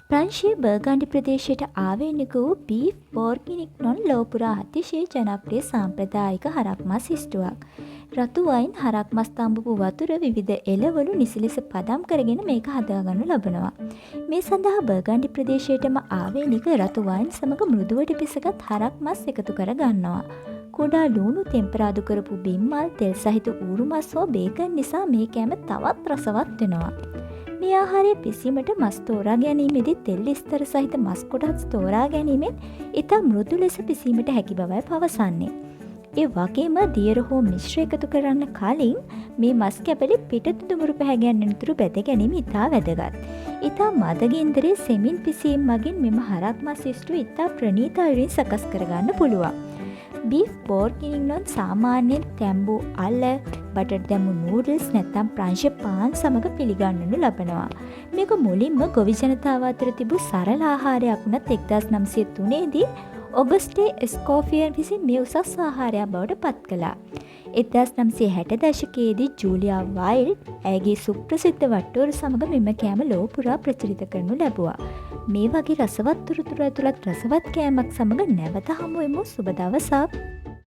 ප්‍රංශයේ බර්ගන්ඩි ප්‍රදේශයට ආවේනික වූ බීෆ් බෝර්ගිනිග්නොන් ලොව පුරා අතිශය ජනප්‍රිය සාම්ප්‍රදායික හරක් මස් ඉස්ටුවක්. රතු වයින් හරක් මස් තඹපු වතුර විවිධ එළවලු නිසි ලෙස පදම් කරගෙන මේක හදාගනු ලබනවා. මේ සඳහා බර්ගන්ඩි ප්‍රදේශයටම ආවේනික රතු වයින් සමග මෘදුවට පිසගත් හරක් මස් එකතු කර ගන්නවා. කුඩා ලූණු තෙම්පරාදු කරපු බිම්මල් තෙල් සහිත ඌරු මස් හෝ බේකන් නිසා මේ කෑම තවත් රසවත් වෙනවා. මේ ආහාරය පිසීමට මස් තෝරා ගැනීමේදී තෙල් ස්තර සහිත මස් කොටස් තෝරා ගැනීමෙන් ඉතා මෘදු ලෙස පිසීමට හැකි බවයි පවසන්නේ. ඒ වගේම දියර හෝ මිශ්‍ර එකතු කරන්න කලින් මේ මස් කැබලි පිටත දුමුරු පැහැගැන්වෙනතුරු බැද ගැනීම ඉතා වැදගත්. ඉතා මද ගින්දරේ සෙමින් පිසීම මගින් මෙම හරක් මස් ඉස්ටුව ඉතා ප්‍රණීත අයුරින් සකස් කරගන්න පුළුවන්. බීෆ් බෝර්ගිනිග්නොන් සාමාන්‍යයෙන් තැම්බූ අල්ල, බටර් දැමු නූඩල්ස් නැත්නම් ප්‍රංශ පාන් සමග පිළිගන්නනු ලබනවා. මේක මුලින්ම ගොවි ජනතාව අතර තිබූ සරල ආහාරයක් වුණත් 1903 දී ඔගස්ටේ එස්කෝෆියර් විසින් මේ උසස් ආහාරයක් බවට පත් කළා. 1960 දශකයේදී ජූලියා වයිල්ඩ් ඇයගේ සුප්‍රසිද්ධ වට්ටෝරු සමග මෙම කෑම ලොව පුරා ප්‍රචලිත කරනු ලැබුවා. මේ වගේ රසවත් තොරතුරු ඇතුළත් රසවත් කෑමක් සමග නැවත හමුවෙමු. සුබ දවසක්.